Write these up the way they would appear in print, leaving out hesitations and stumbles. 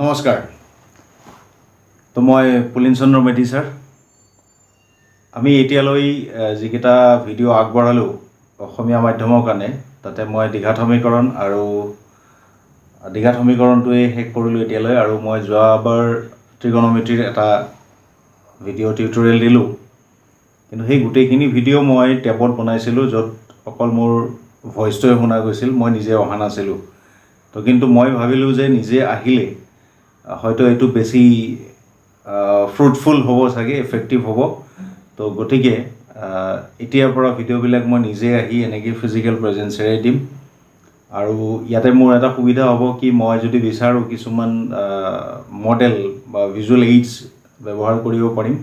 নমস্কাৰ। তো মই পুলিন চন্দ্ৰ মেধি ছাৰ। আমি এতিয়ালৈ যিকেইটা ভিডিঅ' আগবঢ়ালোঁ অসমীয়া মাধ্যমৰ কাৰণে, তাতে মই দ্বিঘাত সমীকৰণ আৰু দ্বিঘাত সমীকৰণটোৱে শেষ কৰিলোঁ এতিয়ালৈ। আৰু মই যোৱাবাৰ ত্ৰিগোণমিতিৰ এটা ভিডিঅ' টিউটৰিয়েল দিলোঁ, কিন্তু সেই গোটেইখিনি ভিডিঅ' মই টেবত বনাইছিলোঁ, য'ত অকল মোৰ ভইচটোৱে শুনা গৈছিল, মই নিজে অহা নাছিলোঁ। তো কিন্তু মই ভাবিলোঁ যে নিজে আহিলে হয়তো এইটো বেছি ফ্ৰুটফুল হ'ব চাগে, এফেক্টিভ হ'ব। তো গতিকে এতিয়াৰ পৰা ভিডিঅ'বিলাক মই নিজে আহি এনেকৈ ফিজিকেল প্ৰেজেঞ্চেৰে দিম। আৰু ইয়াতে মোৰ এটা সুবিধা হ'ব কি, মই যদি বিচাৰোঁ কিছুমান মডেল বা ভিজুৱেল এইডছ ব্যৱহাৰ কৰিব পাৰিম,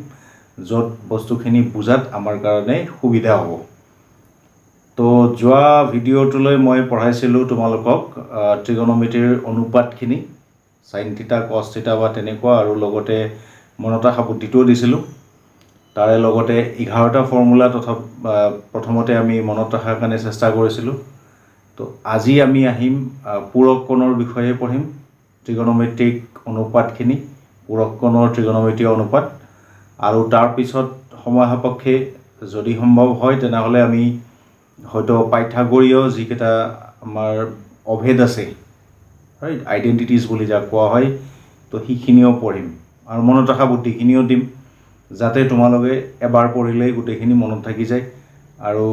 য'ত বস্তুখিনি বুজাত আমাৰ কাৰণে সুবিধা হ'ব। তো যোৱা ভিডিঅ'টোলৈ মই পঢ়াইছিলোঁ তোমালোকক ত্ৰিগোণমিতিৰ অনুপাতখিনি, সাইন থিটা কছ থিটা বা তেনেকুৱা, আৰু লগতে মনত ৰখা বুদ্ধিটোও দিছিলোঁ। তাৰে লগতে 11টা ফৰ্মুলা প্ৰথমতে আমি মনত ৰখাৰ কাৰণে চেষ্টা কৰিছিলোঁ। তো আজি আমি আহিম পূৰক কোণৰ বিষয়ে পঢ়িম, ত্ৰিগোণমিতিক অনুপাতখিনি, পূৰক কোণৰ ত্ৰিগোণমিতিয় অনুপাত। আৰু তাৰপিছত সময় সাপেক্ষে যদি সম্ভৱ হয় তেনেহ'লে আমি হয়তো পাইথাগোৰীয় যিকেইটা আমাৰ অভেদ আছে, ৰাইট, আইডেণ্টিটিজ বুলি যাক কোৱা হয়, তো সেইখিনিও পঢ়িম আৰু মনত ৰখা বুদ্ধিখিনিও দিম, যাতে তোমালোকে এবাৰ পঢ়িলেই গোটেইখিনি মনত থাকি যায় আৰু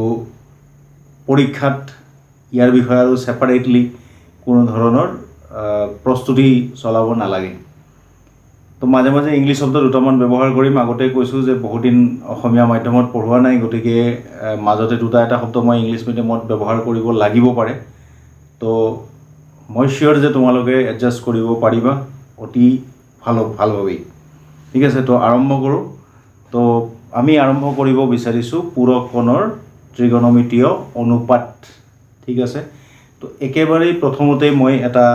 পৰীক্ষাত ইয়াৰ বিষয়ে আৰু ছেপাৰেটলি কোনো ধৰণৰ প্ৰস্তুতি চলাব নালাগে। তো মাজে মাজে ইংলিছ শব্দ দুটামান ব্যৱহাৰ কৰিম। আগতে কৈছোঁ যে বহুদিন অসমীয়া মাধ্যমত পঢ়োৱা নাই, গতিকে মাজতে দুটা এটা শব্দ মই ইংলিছ মিডিয়ামত ব্যৱহাৰ কৰিব লাগিব পাৰে। তো মই চিয়'ৰ যে তোমালোকে এডজাষ্ট কৰিব পাৰিবা অতি ভালভাৱেই। ঠিক আছে, তো আৰম্ভ কৰোঁ। তো আমি আৰম্ভ কৰিব বিচাৰিছোঁ পূৰক কোণৰ ত্ৰিগোণমিতিয় অনুপাত। ঠিক আছে, তো একেবাৰেই প্ৰথমতে মই এটা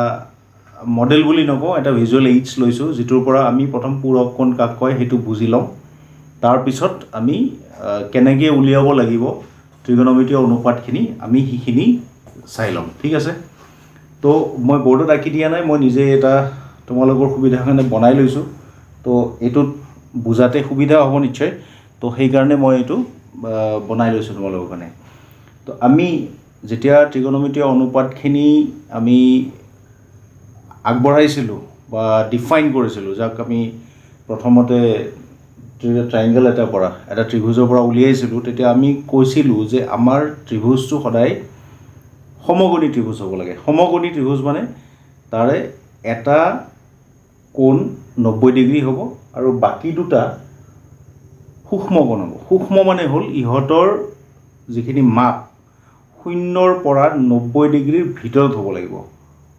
মডেল বুলি নকওঁ, এটা ভিজুৱেল এইডছ লৈছোঁ, যিটোৰ পৰা আমি প্ৰথম পূৰক কোণ কাক কয় সেইটো বুজি লওঁ। তাৰপিছত আমি কেনেকৈ উলিয়াব লাগিব ত্ৰিগোণমিতিয় অনুপাতখিনি, আমি সেইখিনি চাই ল'ম। ঠিক আছে, তো মই বৰ্ডত আঁকি দিয়া নাই, মই নিজে এটা তোমালোকৰ সুবিধাৰ কাৰণে বনাই লৈছোঁ। তো এইটোত বুজাতে সুবিধা হ'ব নিশ্চয়, তো সেইকাৰণে মই এইটো বনাই লৈছোঁ তোমালোকৰ কাৰণে। তো আমি যেতিয়া ত্ৰিগোণমিতিয় অনুপাতখিনি আমি আগবঢ়াইছিলোঁ বা ডিফাইন কৰিছিলোঁ, যাক আমি প্ৰথমতে ট্ৰাইংগল এটা ত্ৰিভুজৰ পৰা উলিয়াইছিলোঁ, তেতিয়া আমি কৈছিলোঁ যে আমাৰ ত্ৰিভুজটো সদায় সমকোণী ত্ৰিভুজ হ'ব লাগে। সমকোণী ত্ৰিভুজ মানে তাৰে এটা কোণ 90 ডিগ্ৰী হ'ব আৰু বাকী দুটা সূক্ষ্ম কোণ হ'ব। সূক্ষ্ম মানে হ'ল ইহঁতৰ যিখিনি মাপ 0ৰ পৰা 90 ডিগ্ৰীৰ ভিতৰত হ'ব লাগিব।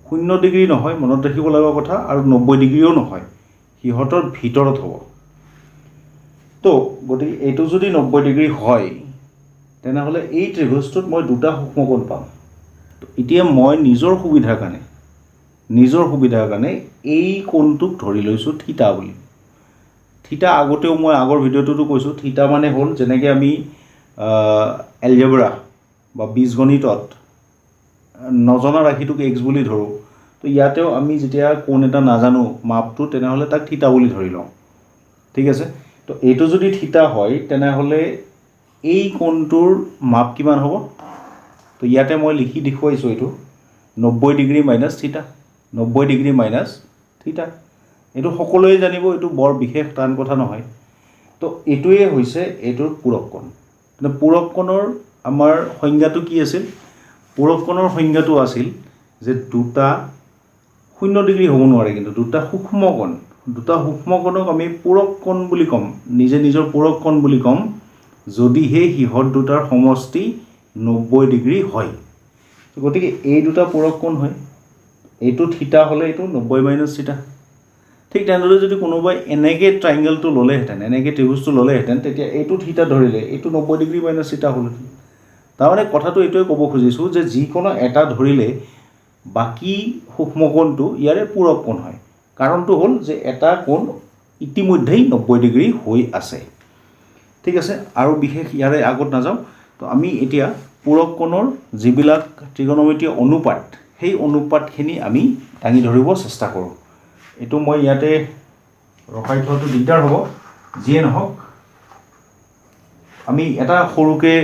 0 ডিগ্ৰী নহয়, মনত ৰাখিব লগা কথা, আৰু 90 ডিগ্ৰীও নহয়, সিহঁতৰ ভিতৰত হ'ব। তো গতিকে এইটো যদি 90 ডিগ্ৰী হয় তেনেহ'লে এই ত্ৰিভুজটোত মই দুটা সূক্ষ্ম কোণ পাম। এতিয়া মই নিজৰ সুবিধাৰ কাৰণে এই কোণটোক ধৰি লৈছোঁ থিতা বুলি। থিতা আগতেও মই আগৰ ভিডিঅ'টোতো কৈছোঁ, থিতা মানে হ'ল যেনেকৈ আমি এলজেব্ৰা বা বীজগণিতত নজনা ৰাশিটোক এক্স বুলি ধৰোঁ, তো ইয়াতেও আমি যেতিয়া কোণ এটা নাজানো মাপটো, তেনেহ'লে তাক থিতা বুলি ধৰি লওঁ। ঠিক আছে, তো এইটো যদি থিতা হয় তেনেহ'লে এই কোণটোৰ মাপ কিমান হ'ব? তো ইয়াতে মই লিখি দেখুৱাইছোঁ, এইটো 90 ডিগ্ৰী মাইনাছ থিতা, 90 ডিগ্ৰী মাইনাছ থিতা। এইটো সকলোৱে জানিব, এইটো বৰ বিশেষ টান কথা নহয়। তো এইটোৱে হৈছে এইটোৰ পূৰক কোণ। কিন্তু পূৰক কোণৰ আমাৰ সংজ্ঞাটো কি আছিল? পূৰক কোণৰ সংজ্ঞাটো আছিল যে দুটা 0 ডিগ্ৰী হ'ব নোৱাৰে, কিন্তু দুটা সূক্ষ্ম কোণক আমি পূৰক কোণ বুলি ক'ম, নিজৰ পূৰক কোণ বুলি ক'ম, যদিহে সিহঁত দুটাৰ সমষ্টি 90 ডিগ্ৰী হয়। গতিকে এই দুটা পূৰক কোণ হয়, এইটো থিতা হ'লে এইটো 90 মাইনাছ থিতা। ঠিক তেনেদৰে যদি কোনোবাই এনেকৈ ট্ৰাইংগলটো ল'লেহেঁতেন, এনেকৈ ত্ৰিভুজটো ল'লেহেঁতেন, তেতিয়া এইটো থিতা ধৰিলে এইটো 90 ডিগ্ৰী মাইনাছ থিতা হ'লহেঁতেন। তাৰমানে কথাটো এইটোৱে ক'ব খুজিছোঁ যে যিকোনো এটা ধৰিলে বাকী সূক্ষ্ম কোণটো ইয়াৰে পূৰক কোণ হয়। কাৰণটো হ'ল যে এটা কোণ ইতিমধ্যেই 90 ডিগ্ৰী হৈ আছে। ঠিক আছে, আৰু বিশেষ ইয়াৰে আগত নাযাওঁ। তো আমি এতিয়া পূৰক কোণৰ যিবিলাক ত্ৰিগোণমিতিয় অনুপাত, সেই অনুপাতখিনি আমি দাঙি ধৰিব চেষ্টা কৰোঁ। এইটো মই ইয়াতে ৰখাই থোৱাটো দিগদাৰ হ'ব। যিয়ে নহওক আমি এটা সৰুকৈ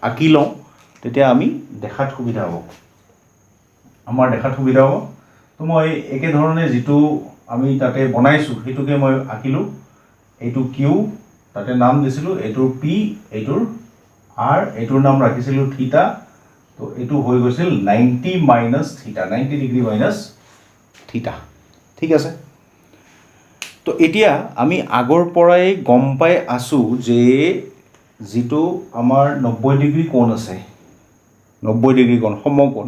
আঁকি লওঁ, তেতিয়া আমি দেখাত সুবিধা হ'ব, আমাৰ দেখাত সুবিধা হ'ব। তো মই একেধৰণে যিটো আমি তাতে বনাইছোঁ সেইটোকে মই আঁকিলোঁ। এইটো কিউ, তাতে নাম দিছিলোঁ, এইটোৰ পি, এইটোৰ আৰ, এইটোৰ নাম ৰাখিছিলোঁ থিটা। তো এইটো হৈ গৈছিল 90 মাইনাছ থিটা, 90 ডিগ্ৰী মাইনাছ থিটা। ঠিক আছে। তো এতিয়া আমি আগৰ পৰাই গম পাই আছোঁ যে যিটো আমাৰ 90 ডিগ্ৰী কোণ আছে, 90 ডিগ্ৰী কোণ সমকোণ,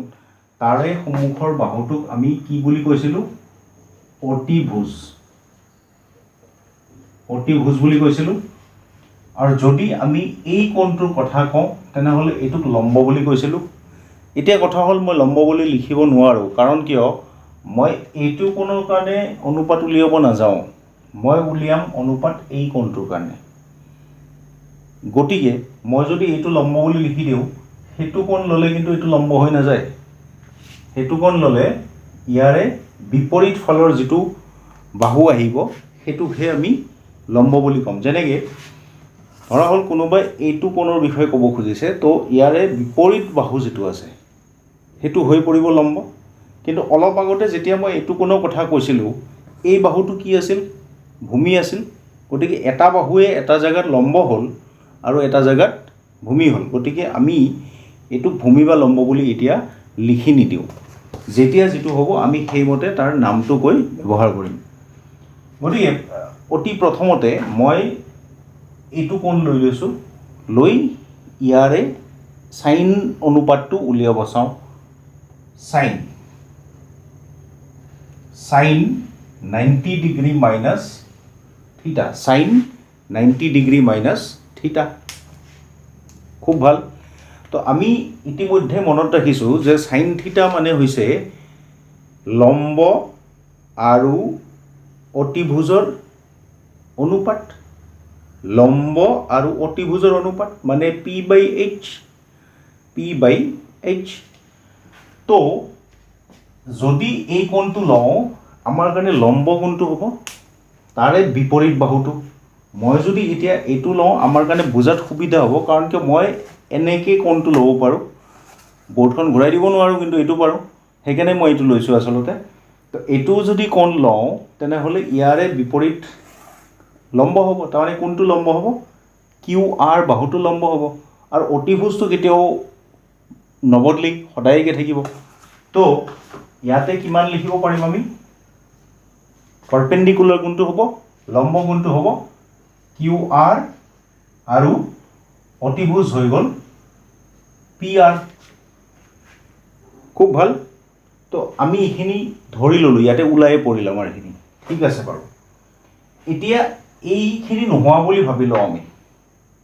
তাৰে সন্মুখৰ বাহুটোক আমি কি বুলি কৈছিলোঁ? অতিভুজ, অতিভুজ বুলি কৈছিলোঁ। আৰু যদি আমি এই কোণটোৰ কথা কওঁ তেনেহ'লে এইটোক লম্ব বুলি কৈছিলোঁ। এতিয়া কথা হ'ল মই লম্ব বুলি লিখিব নোৱাৰোঁ, কাৰণ কিয়? মই এইটো কোণৰ কাৰণে অনুপাত উলিয়াব নাযাওঁ, মই উলিয়াম অনুপাত এই কোণটোৰ কাৰণে। গতিকে মই যদি এইটো লম্ব বুলি লিখি দিওঁ, সেইটো কোণ ল'লে কিন্তু এইটো লম্ব হৈ নাযায়। সেইটো কোণ ল'লে ইয়াৰে বিপৰীত ফালৰ যিটো বাহু আহিব সেইটোকহে আমি লম্ব বুলি ক'ম। যেনেকৈ ধৰা হ'ল কোনোবাই এইটো কোণৰ বিষয়ে ক'ব খুজিছে, তো ইয়াৰে বিপৰীত বাহু যিটো আছে সেইটো হৈ পৰিব লম্ব। কিন্তু অলপ আগতে যেতিয়া মই এইটো কোণৰ কথা কৈছিলোঁ, এই বাহুটো কি আছিল? ভূমি আছিল। গতিকে এটা বাহুৱে এটা জেগাত লম্ব হ'ল আৰু এটা জেগাত ভূমি হ'ল। গতিকে আমি এইটোক ভূমি বা লম্ব বুলি এতিয়া লিখি নিদিওঁ। যেতিয়া যিটো হ'ব আমি সেইমতে তাৰ নামটো কৈ ব্যৱহাৰ কৰিম। গতিকে অতি প্ৰথমতে মই এইটো কোণ লৈ লৈছোঁ, লৈ ইয়াৰে চাইন অনুপাতটো উলিয়াব চাওঁ। চাইন 90 ডিগ্ৰী মাইনাছ থিটা, চাইন 90 ডিগ্ৰী মাইনাছ থিটা। খুব ভাল। তো আমি ইতিমধ্যে মনত ৰাখিছোঁ যে চাইন থিটা মানে হৈছে লম্ব আৰু অতিভুজৰ অনুপাত। লম্ব আৰু অতিভুজৰ অনুপাত মানে P/H, P/H। তো যদি এই কোণটো লওঁ, আমাৰ কাৰণে লম্ব কোণটো হ'ব তাৰে বিপৰীত বাহুটো। মই যদি এতিয়া এইটো লওঁ, আমাৰ কাৰণে বুজাত সুবিধা হ'ব, কাৰণ কিয় মই এনেকৈ কোণটো ল'ব পাৰোঁ। বৰ্ডখন ঘূৰাই দিব নোৱাৰোঁ, কিন্তু এইটো পাৰোঁ, সেইকাৰণে মই এইটো লৈছোঁ আচলতে। তো এইটো যদি কোণ লওঁ তেনেহ'লে ইয়াৰে বিপৰীত লম্ব হ'ব। তাৰমানে কোনটো লম্ব হ'ব? কিউ আৰ বাহুটো লম্ব হ'ব। আৰু অতিভুজটো কেতিয়াও নবদলি, সদায় একে থাকিব। তো ইয়াতে কিমান লিখিব পাৰিম আমি? পাৰপেণ্ডিকুলাৰ কোণটো হ'ব, লম্ব কোণটো হ'ব কিউ আৰ, আৰু অতিভুজ হৈ গ'ল পি আৰ। খুব ভাল। তো আমি এইখিনি ধৰি ল'লোঁ, ইয়াতে ওলাই পৰিল আমাৰ এইখিনি। ঠিক আছে বাৰু। এতিয়া এইখিনি নোহোৱা বুলি ভাবি লওঁ আমি।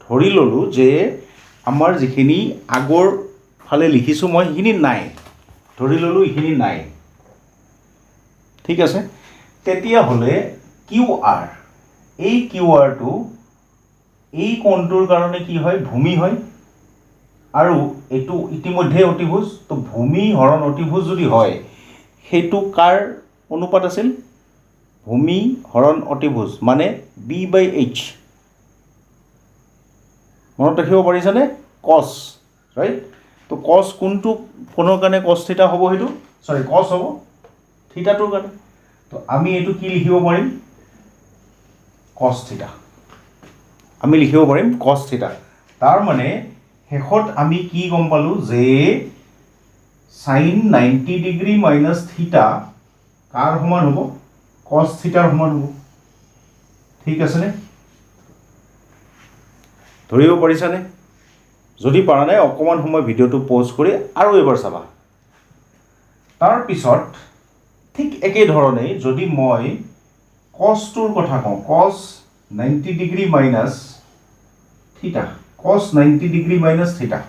ধৰি ল'লোঁ যে আমাৰ যিখিনি আগৰ ফালে লিখিছোঁ মই সেইখিনি নাই। ধৰি ল'লোঁ এইখিনি নাই। ঠিক আছে। তেতিয়াহ'লে কিউ আৰ, এই কিউ আৰটো এই কোণটোৰ কাৰণে কি হয়? ভূমি হয়। আৰু এইটো ইতিমধ্যে অতিভুজ। তো ভূমি হৰণ অতিভুজ যদি হয়, সেইটো কাৰ অনুপাত আছিল? ভূমি হৰণ অতিভুজ মানে B/H। মনত ৰাখিব পাৰিছানে? কছ, ৰাইট? তো কছ কোনটো কোণৰ কাৰণে কছ থিটা হ'ব? সেইটো কছ হ'ব থিটাটোৰ কাৰণে। তো আমি এইটো কি লিখিব পাৰিম? কছ থিটা। আমি লিখিব পাৰিম কছ থিটা। তাৰ মানে শেষত আমি কি গম পালোঁ যে চাইন 90 ডিগ্ৰী মাইনাছ থিটা কাৰ সমান হ'ব? কছ থিটাৰ সমান হ'ব। ঠিক আছেনে? ধৰিব পাৰিছানে? যদি পৰা নাই অকণমান সময় ভিডিঅ'টো পজ কৰি আৰু এবাৰ চাবা। তাৰপিছত ঠিক একেধৰণেই যদি মই কছটোৰ কথা কওঁ, কছ 90 ডিগ্ৰী মাইনাছ থিটা, কছ 90 ডিগ্ৰী মাইনাছ থিটা,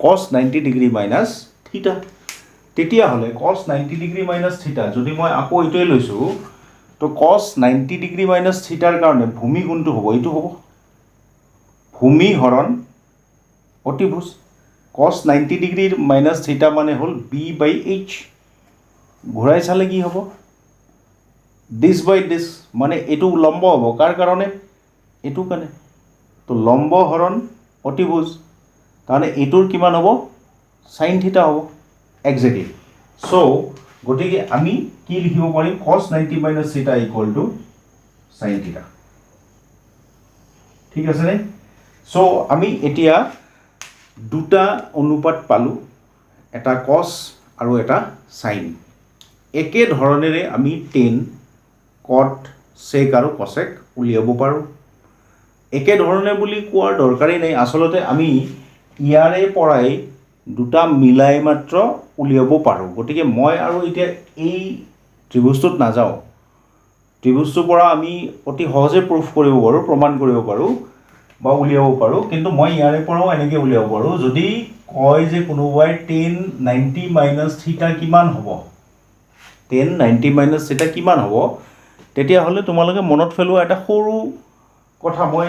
কছ 90 ডিগ্ৰী মাইনাছ থিটা। তেতিয়াহ'লে কছ 90 ডিগ্ৰী মাইনাছ থিটা যদি মই আকৌ এইটোৱে লৈছোঁ, তো কছ 90 ডিগ্ৰী মাইনাছ থিটাৰ কাৰণে ভূমি কোনটো হ'ব? এইটো হ'ব ভূমি হৰণ অতিভুজ। কছ 90 ডিগ্ৰী মাইনাছ থিটা মানে হ'ল B/H। ঘূৰাই চালে কি হ'ব? দিছ বাই দিছ মানে এইটো লম্ব হ'ব কাৰ কাৰণে এইটো কাৰণে তো লম্ব হৰণ অতিভুজ তাৰমানে এইটোৰ কিমান হ'ব সাইন থিটা হ'ব এক্সেক্টলি চ' গতিকে আমি কি লিখিব পাৰিম cos 90 minus theta equal to sin theta ঠিক আছে নে চ' আমি এতিয়া দুটা অনুপাত পালোঁ এটা cos আৰু এটা sin একে ধৰণেৰে আমি tan cot sec আৰু cosec উলিয়াব পাৰোঁ একে ধৰণে বুলি কোৱাৰ দৰকাৰেই নাই আসলতে আমি ইয়াৰে পৰাই দুটা মিলাই মাত্ৰ উলিয়াব পাৰোঁ গতিকে মই আৰু এতিয়া এই ত্ৰিভুজটোত নাযাওঁ ত্ৰিভুজটোৰ পৰা আমি অতি সহজে প্ৰুফ কৰিব পাৰোঁ প্ৰমাণ কৰিব পাৰোঁ বা উলিয়াব পাৰোঁ কিন্তু মই ইয়াৰে পৰাও এনেকৈ উলিয়াব পাৰোঁ যদি কয় যে কোনোবাই tan 90 minus theta কিমান হ'ব tan 90 minus theta কিমান হ'ব তেতিয়াহ'লে তোমালোকে মনত পেলোৱা এটা সৰু কথা মই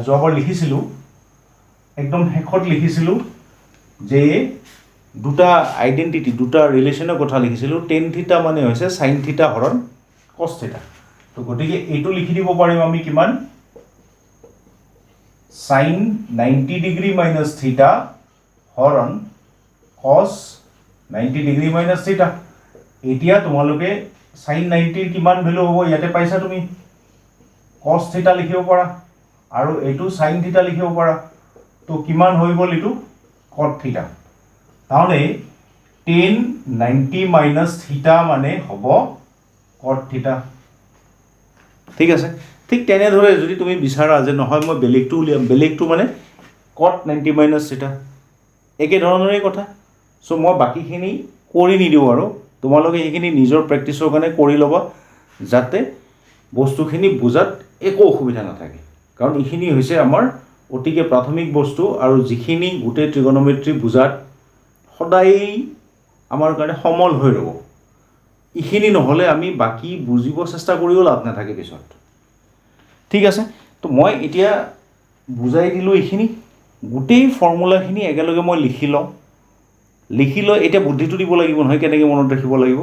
যোৱাবাৰ লিখিছিলোঁ একদম শেষত লিখিছিলোঁ যে দুটা আইডেন্টিটি দুটা ৰিলেশ্যনৰ কথা লিখিছিলোঁ tan theta মানে হৈছে sin theta হৰণ cos theta তো গতিকে এইটো লিখি দিব পাৰিম আমি কিমান sin 90 degree minus theta হৰণ cos 90 degree minus theta এতিয়া তোমালোকে sin 90 ৰ কিমান ভ্যালু হ'ব ইয়াতে পাইছা তুমি cos theta লিখিব পাৰা আৰু এইটো sin theta লিখিব পাৰা তো কিমান হৈ গ'ল এইটো cot theta তাহলে tan 90 minus theta মানে হ'ব cot theta ঠিক আছে ঠিক তেনেদৰে যদি তুমি বিচাৰা যে নহয় মই বেলেগটো উলিয়াম বেলেগটো মানে cot 90 minus theta একে ধৰণৰে কথা সো মই বাকিখিনি কৰি নিদিও আৰু তোমালোকে এইখিনি নিজৰ প্ৰেক্টিছৰ কাৰণে কৰি ল'বা যাতে বস্তুখিনি বুজাত একো অসুবিধা নাথাকে কাৰণ এইখিনি হৈছে আমাৰ অতিকে প্ৰাথমিক বস্তু আৰু যিখিনি গোটেই ত্ৰিগোনোমেট্ৰি বুজাত সদায় আমাৰ কাৰণে সমল হৈ ৰব এইখিনি নহলে আমি বাকি বুজিব চেষ্টা কৰিও লাভ নাথাকে পিছত ঠিক আছে তো মই এতিয়া বুজাই দিলো এইখিনি গোটেই ফৰ্মুলাখিনি একেলগে মই লিখি লওঁ এতিয়া বুদ্ধিটো দিব লাগিব নহয় কেনেকৈ মনত ৰাখিব লাগিব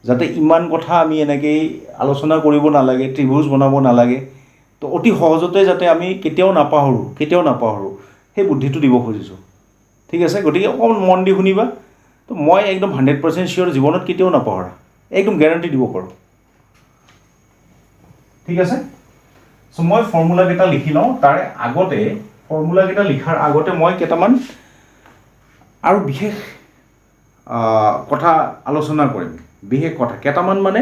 যাতে ইমান কথা আমি এনেকৈ আলোচনা কৰিব নালাগে ত্ৰিভুজ বনাব নালাগে তো অতি সহজতে যাতে আমি কেতিয়াও নাপাহৰো সেই বুদ্ধিটো দিব খুজিছোঁ ঠিক আছে গতিকে অকণ মন দি শুনিবা তো মই একদম 100% চিয়ৰ জীৱনত কেতিয়াও নাপাহৰা একদম গ্যাৰান্টি দিব পাৰোঁ ঠিক আছে সো মই ফৰ্মুলা কেইটা লিখি লওঁ তাৰ আগতে ফৰ্মুলা কেইটা লিখাৰ আগতে মই কেইটামান আৰু বিশেষ কথা আলোচনা কৰিম বিশেষ কথা কেইটামান মানে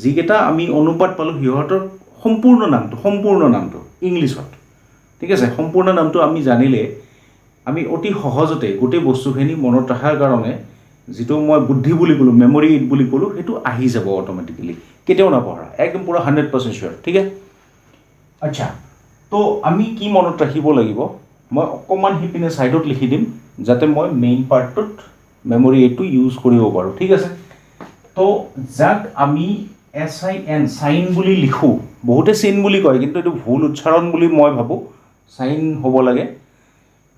যিকেইটা আমি অনুপাত পালোঁ সিহঁতৰ সম্পূৰ্ণ নামটো ইংলিছত ঠিক আছে সম্পূৰ্ণ নামটো আমি জানিলে আমি অতি সহজতে গোটেই বস্তুখিনি মনত ৰখাৰ কাৰণে যেটো মই বুদ্ধি বুলি ক'লো মেমৰি ইট বুলি ক'লো হেতু আহি যাব অটোমেটিক্যালি কেতিয়াও নাপাহৰা একদম পুৰা 100% শিওৰ ঠিক আছে আচ্ছা তো আমি কি মনত ৰাখিব লাগিব মই অকমান হিপিনে সাইডত লিখি দিম যাতে মই মেইন পাৰ্টত মেমৰি ইটটো ইউজ কৰিব পাৰো ঠিক আছে তো যাক আমি SIN সাইন বুলি লিখো বহুতে সিন বুলি কয় কিন্তু এটো ভুল উচ্চাৰণ বুলি মই ভাবো সাইন হ'ব লাগে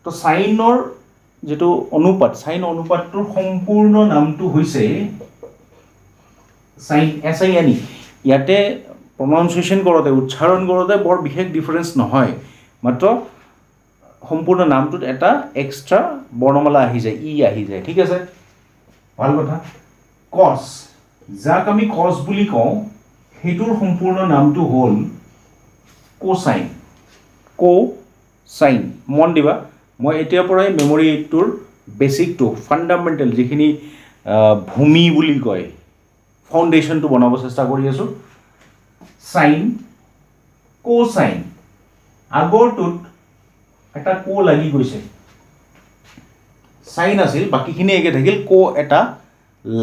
তো সাইনৰ যেটো অনুপাত সাইন অনুপাতটোৰ সম্পূৰ্ণ নামটো হৈছে সাইন SIN ইয়াতে pronunciation কৰোতে উচ্চাৰণ কৰোতে বৰ বিশেষ ডিফাৰেন্স নহয় মাত্ৰ সম্পূৰ্ণ নামটোত এটা এক্সট্ৰা বৰ্ণমালা আহি যায় ই আহি যায় ঠিক আছে ভাল কথা cos যাক আমি cos বুলি কওঁ হেতুৰ সম্পূৰ্ণ নামটো হ'ল কোসাইন মন দিবা মই এতিয়া পৰাই মেমৰি এইটোৰ বেসিকটো ফান্ডামেন্টাল যিখিনি ভূমি বুলি কয় ফাউন্ডেশনটো বনাব চেষ্টা কৰি আছো সাইন কোসাইন আগৰটোত এটা কো লাগি গৈছে সাইন আছিল বাকিখিনি একে থাকিল কো এটা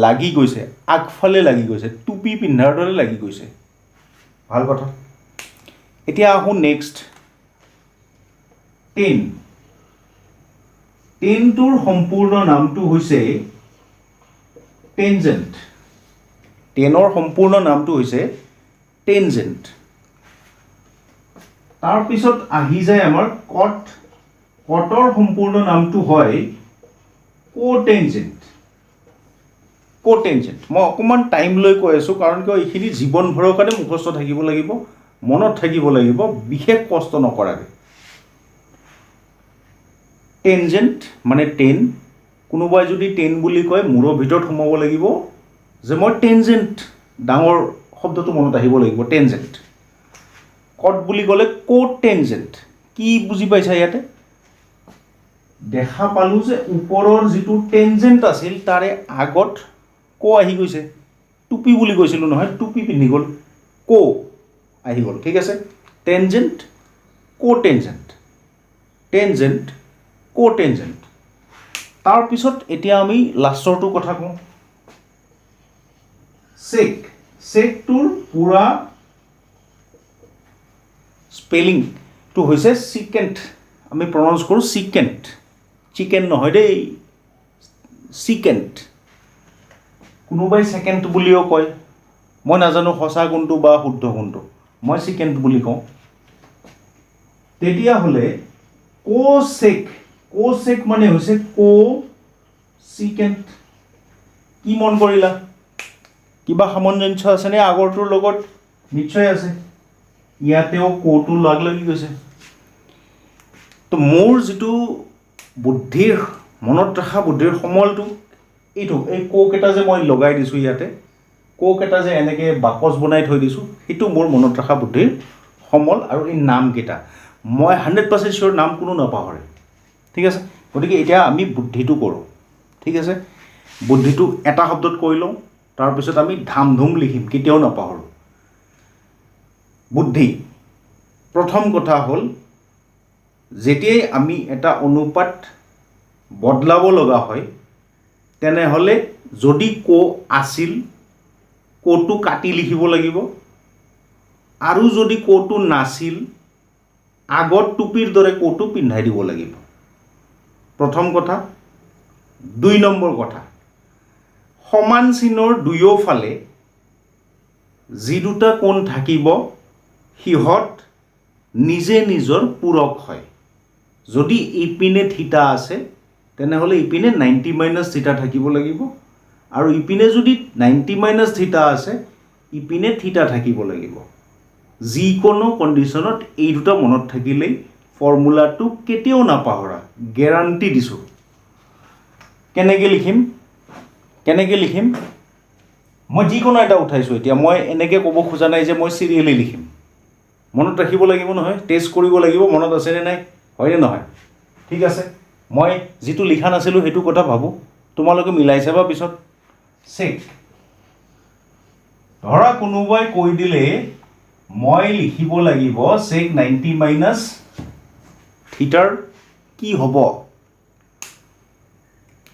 লাগি গৈছে আগফালে লাগি গৈছে টুপি পিন্ধাৰ দৰে লাগি গৈছে ভাল কথা এতিয়া আহো নেক্সট 10 টোৰ সম্পূৰ্ণ নামটো হৈছে টেনজেন্ট 10ৰ সম্পূৰ্ণ নামটো হৈছে টেনজেন্ট তাৰ পিছত আহি যায় আমাৰ কটৰ সম্পূৰ্ণ নামটো হয় কোটেনজেন্ট কোটেঞ্জেণ্ট। মই অকণমান টাইম লৈ কৈ আছোঁ, কাৰণ কিয় এইখিনি জীৱনভৰৰ কাৰণে মুখস্থ থাকিব লাগিব, মনত থাকিব লাগিব, বিশেষ কষ্ট নকৰাকৈ। টেনজেণ্ট মানে টেন। কোনোবাই যদি টেন বুলি কয়, মূৰৰ ভিতৰত সোমাব লাগিব যে মই টেনজেণ্ট, ডাঙৰ শব্দটো মনত আহিব লাগিব, টেনজেণ্ট। কট বুলি ক'লে কোটেঞ্জেণ্ট। কি বুজি পাইছা ইয়াতে? দেখা পালোঁ যে ওপৰৰ যিটো টেনজেণ্ট আছিল তাৰে আগত ক আহি গৈছে। টুপি বুলি কৈছিলোঁ নহয়, টুপি পিন্ধি গ'ল, ক আহি গ'ল। ঠিক আছে, টেনজেণ্ট কোটেঞ্জেণ্ট, টেনজেণ্ট কোটেঞ্জেণ্ট। তাৰপিছত এতিয়া আমি লাষ্টৰটো কথা কওঁ, চেক। চেকটোৰ পূৰা স্পেলিংটো হৈছে চিকেণ্ট। আমি প্ৰনাউন্স কৰোঁ চিকেণ্ট, চিকেন নহয় দেই, চিকেণ্ট। কোনোবাই ছেকেণ্ড বুলিও কয়, মই নাজানো সঁচা কোনটো বা শুদ্ধ কোনটো, মই চিকেণ্ট বুলি কওঁ। তেতিয়াহ'লে কোচেক, কোচেক মানে হৈছে কো চিকেণ্ট। কি মন কৰিলা? কিবা সামঞ্জস্য আছেনে আগৰটোৰ লগত? নিশ্চয় আছে। ইয়াতেও কোটো লাগ লাগি গৈছে। তো মোৰ যিটো বুদ্ধিৰ, মনত ৰখা বুদ্ধিৰ সমলটো এইটো, এই কোকেইটা যে মই লগাই দিছোঁ ইয়াতে, কোকেইটা যে এনেকৈ বাকচ বনাই থৈ দিছোঁ, সেইটো মোৰ মনত ৰখা বুদ্ধিৰ সমল। আৰু এই নামকেইটা মই 100% চিয়'ৰ নাম কোনো নাপাহৰে। ঠিক আছে, গতিকে এতিয়া আমি বুদ্ধিটো কৰোঁ। ঠিক আছে, বুদ্ধিটো এটা শব্দত কৈ লওঁ, তাৰপিছত আমি ধাম ধুম লিখিম, কেতিয়াও নাপাহৰোঁ। বুদ্ধি। প্ৰথম কথা হ'ল, যেতিয়াই আমি এটা অনুপাত বদলাব লগা হয়, তেনেহ'লে যদি ক আছিল, কটো কাটি লিখিব লাগিব, আৰু যদি কটো নাছিল, আগত টুপিৰ দৰে কটো পিন্ধাই দিব লাগিব। প্ৰথম কথা। 2 নম্বৰ কথা, সমান চিনৰ দুয়োফালে যি দুটা কোণ থাকিব, সিহঁত নিজে নিজৰ পূৰক হয়। যদি ইপিনে থিতা আছে, তেনেহ'লে ইপিনে 90 - থিতা থাকিব লাগিব, আৰু ইপিনে যদি 90 - থিতা আছে, ইপিনে থিতা থাকিব লাগিব। যিকোনো কণ্ডিশ্যনত এই দুটা মনত থাকিলেই ফৰ্মুলাটো কেতিয়াও নাপাহৰা, গেৰাণ্টি দিছোঁ। কেনেকৈ লিখিম? কেনেকৈ লিখিম? মই যিকোনো এটা উঠাইছোঁ এতিয়া, মই এনেকৈ ক'ব খোজা নাই যে মই চিৰিয়েলি লিখিম। মনত ৰাখিব লাগিব নহয়, টেষ্ট কৰিব লাগিব মনত আছেনে নাই, হয়নে নহয়? ঠিক আছে, মই যিটো লিখা নাছিলোঁ সেইটো কথা ভাবোঁ, তোমালোকে মিলাই চাবা পিছত। চেক। ধৰা কোনোবাই কৈ দিলে মই লিখিব লাগিব চেক 90 - থিটাৰ কি হ'ব?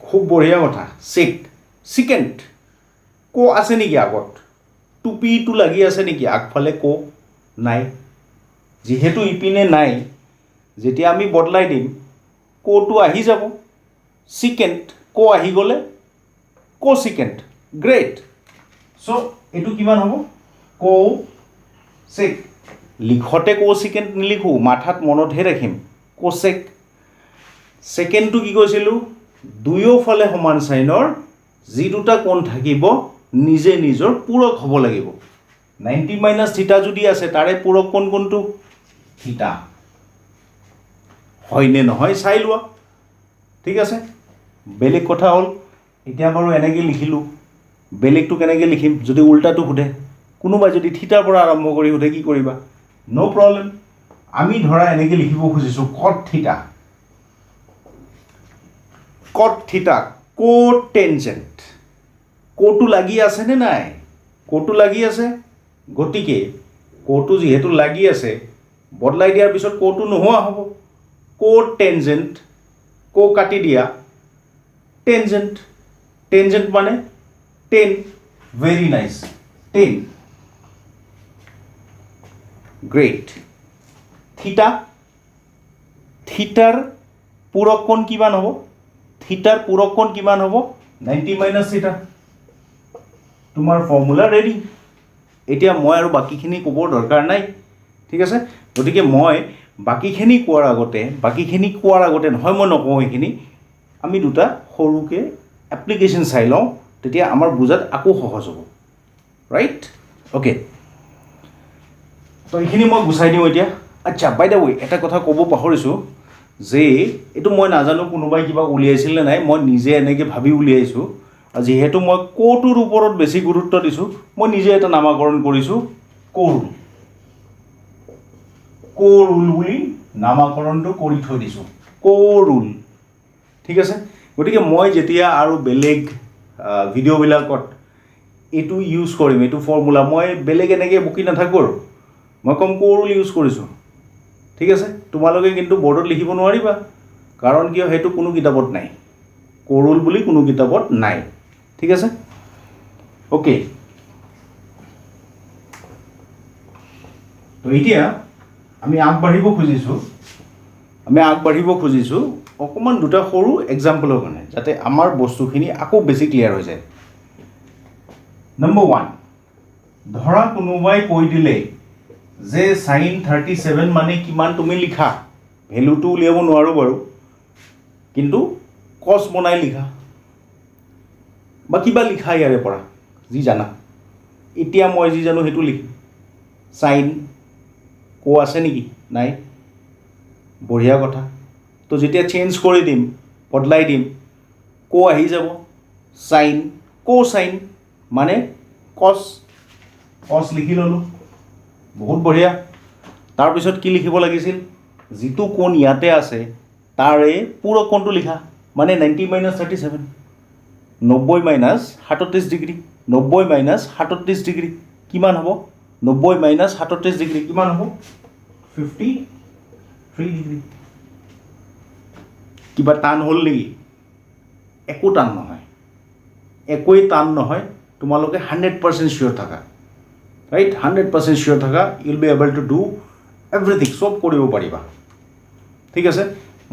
খুব বঢ়িয়া কথা। চেক, চিকেণ্ট। ক আছে নেকি আগত? টুপিটো লাগি আছে নেকি আগফালে? ক নাই। যিহেতু ইপিনে নাই, যেতিয়া আমি বদলাই দিম কটো আহি যাব, চিকেণ্ট। ক আহি গ'লে ক চিকেণ্ট। গ্ৰেট। চ' এইটো কিমান হ'ব? ক চেক। লিখতে ক চিকেণ্ট নিলিখোঁ, মাথাত মনতহে ৰাখিম, কোচেক। ছেকেণ্ডটো কি কৈছিলোঁ? দুয়োফালে সমান চাইনৰ যি দুটা কোণ থাকিব, নিজে নিজৰ পূৰক হ'ব লাগিব। 90 - থিতা যদি আছে, তাৰে পূৰক কোণ কোনটো? থিতা। হয়নে নহয় চাই লোৱা। ঠিক আছে, বেলেগ কথা হ'ল, এতিয়া বাৰু এনেকৈ লিখিলোঁ, বেলেগটো কেনেকৈ লিখিম যদি উল্টাটো সোধে? কোনোবাই যদি থিতাৰ পৰা আৰম্ভ কৰি সোধে কি কৰিবা? ন' প্ৰব্লেম। আমি ধৰা এনেকৈ লিখিব খুজিছোঁ কট থিতা। কট থিতা, কোটেঞ্জেণ্ট। কটো লাগি আছেনে নাই? কটো লাগি আছে, গতিকে কটো যিহেতু লাগি আছে, বদলাই দিয়াৰ পিছত কটো নোহোৱা হ'ব। কোটেঞ্জেণ্ট, ক কাটি দিয়া, টেঞ্জেণ্ট। টেঞ্জেণ্ট মানে tan. Very nice, tan. Great. Theta. থিতাৰ পূৰক কোণ কিমান হ'ব? থিতাৰ পূৰক কোণ কিমান হ'ব? 90 - থিতা। তোমাৰ ফৰ্মুলা ৰেডি। এতিয়া মই আৰু বাকীখিনি ক'বৰ দৰকাৰ নাই। ঠিক আছে, গতিকে মই বাকীখিনি কোৱাৰ আগতে নহয়, মই নকওঁ এইখিনি, আমি দুটা সৰুকৈ এপ্লিকেশ্যন চাই লওঁ, তেতিয়া আমাৰ বুজাত আকৌ সহজ হ'ব ৰাইট ওকে তো এইখিনি মই গুচাই দিওঁ এতিয়া আচ্ছা বাই দ্য ৱে এটা কথা ক'ব পাহৰিছোঁ যে এইটো মই নাজানো কোনোবাই কিবা উলিয়াইছিল নে নাই মই নিজে এনেকৈ ভাবি উলিয়াইছোঁ যিহেতু মই ক'টোৰ ওপৰত বেছি গুৰুত্ব দিছোঁ মই নিজে এটা নামাকৰণ কৰিছোঁ কৰুল কৰুল বুলি নামাকৰণটো কৰি থৈ দিছোঁ কৰুল ঠিক আছে গতিকে মই যেতিয়া আৰু বেলেগ ভিডিঅ'বিলাকত এইটো ইউজ কৰিম এইটো ফৰ্মুলা মই বেলেগ এনেকৈ বকি নাথাকোঁ আৰু মই কম কৰুল ইউজ কৰিছোঁ ঠিক আছে তোমালোকে কিন্তু বৰ্ডত লিখিব নোৱাৰিবা কাৰণ কিয় সেইটো কোনো কিতাপত নাই কৰুল বুলি কোনো কিতাপত নাই ঠিক আছে ওকে তো এতিয়া আমি আগবাঢ়িব খুজিছোঁ অকণমান দুটা সৰু এক্সাম্পলৰ কাৰণে যাতে আমাৰ বস্তুখিনি আকৌ বেছি ক্লিয়াৰ হৈ যায় নম্বৰ 1 ধৰা কোনোবাই কৈ দিলে যে sin 37 মানে কিমান তুমি লিখা ভ্যালুটো উলিয়াব নোৱাৰো বাৰু কিন্তু cos বনাই লিখা বা কিবা লিখা ইয়াৰে পৰা যি জানা এতিয়া মই যি জানো হেতু লিখিম sin কো আছে নেকি নাই বঢ়িয়া কথা তো যেতিয়া চেঞ্জ কৰি দিম বদলাই দিম কো আহি যাব sin cosine মানে cos লিখি ললো বহুত বঢ়িয়া তাৰ পিছত কি লিখিব লাগিছিল যিটো কোণ ইয়াতে আছে তাৰে পুৰো কোণটো লিখা মানে 90 - 37 90 - 37 ডিগ্ৰী 90 - 37 ডিগ্ৰী কিমান হ'ব 90 - 37 ডিগ্ৰী কিমান হ'ব 53 ডিগ্ৰী কিবা টান হ'ল নেকি একো টান নহয় একোই টান নহয় তোমালোকে 100% শিওর থাকা রাইট 100% শিওর থাকা you will be able to do everything সব কৰিব পাৰিবা ঠিক আছে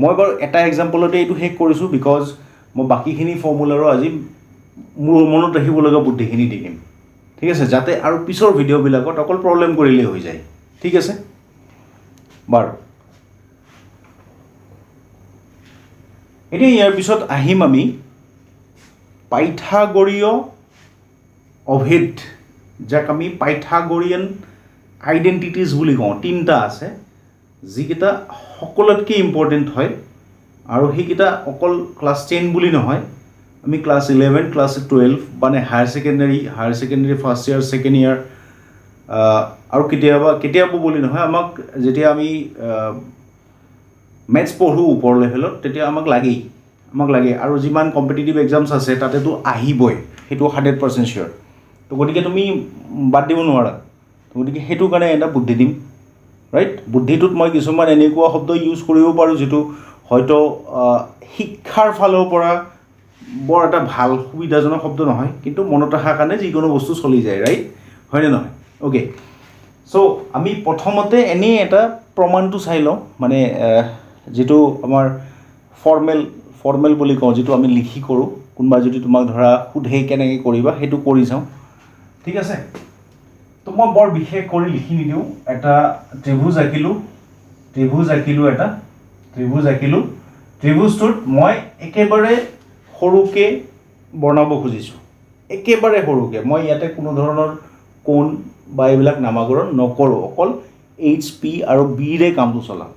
মই বাৰু এটা এক্সাম্পলতে এইটো শেষ কৰিছোঁ বিকজ মই বাকীখিনি ফৰ্মুলাৰো আজি মোৰ মনত ৰাখিব লগা বুদ্ধিখিনি দি দিম ঠিক আছে যাতে আৰু পিছৰ ভিডিঅ'বিলাকত অকল প্ৰব্লেম কৰিলেই হৈ যায় ঠিক আছে বাৰু এতিয়া ইয়াৰ পিছত আহিম আমি পাইথাগোৰীয় অভেদ যাক আমি পাইথাগোৰিয়ান আইডেন্টিটিজ বুলি কওঁ তিনিটা আছে যিকেইটা সকলোতকৈ ইম্পৰ্টেণ্ট হয় আৰু সেইকেইটা অকল ক্লাছ 10 বুলি নহয় আমি ক্লাছ 11 ক্লাছ 12 মানে higher secondary first year second year আৰু কেতিয়াবা বুলি নহয় আমাক যেতিয়া আমি মেথছ পঢ়োঁ ওপৰ লেভেলত তেতিয়া আমাক লাগে আৰু যিমান কম্পিটিটিভ এক্সামছ আছে তাতেতো আহিবই সেইটো 100% শিওৰ তো গতিকে তুমি বাদ দিব নোৱাৰা গতিকে সেইটো কাৰণে এটা বুদ্ধি দিম ৰাইট বুদ্ধিটোত মই কিছুমান এনেকুৱা শব্দ ইউজ কৰিব পাৰোঁ যিটো হয়তো শিক্ষাৰ ফালৰ পৰা বৰ এটা ভাল সুবিধাজনক শব্দ নহয় কিন্তু মনত ৰখাৰ কাৰণে যিকোনো বস্তু চলি যায় ৰাইট হয়নে নহয় ওকে সো আমি প্ৰথমতে এনেই এটা প্ৰমাণটো চাই লওঁ মানে যেটো আমাৰ ফৰ্মেল বুলি কওঁ যেটো আমি লিখি কৰোঁ কোনোবা যদি তোমাক ধৰা খুধে কেনেকৈ কৰিবা সেইটো কৰি যাওঁ ঠিক আছে তো মই বৰ বিশেষ কৰি লিখি নিদিওঁ এটা ত্ৰিভুজ আঁকিলোঁ ত্ৰিভুজটোত মই একেবাৰে সৰুকৈ বনাব খুজিছোঁ একেবাৰে সৰুকৈ মই ইয়াতে কোনো ধৰণৰ কোণ বা এইবিলাক নামাকৰণ নকৰোঁ অকল HP আৰু বিৰে কামটো চলাম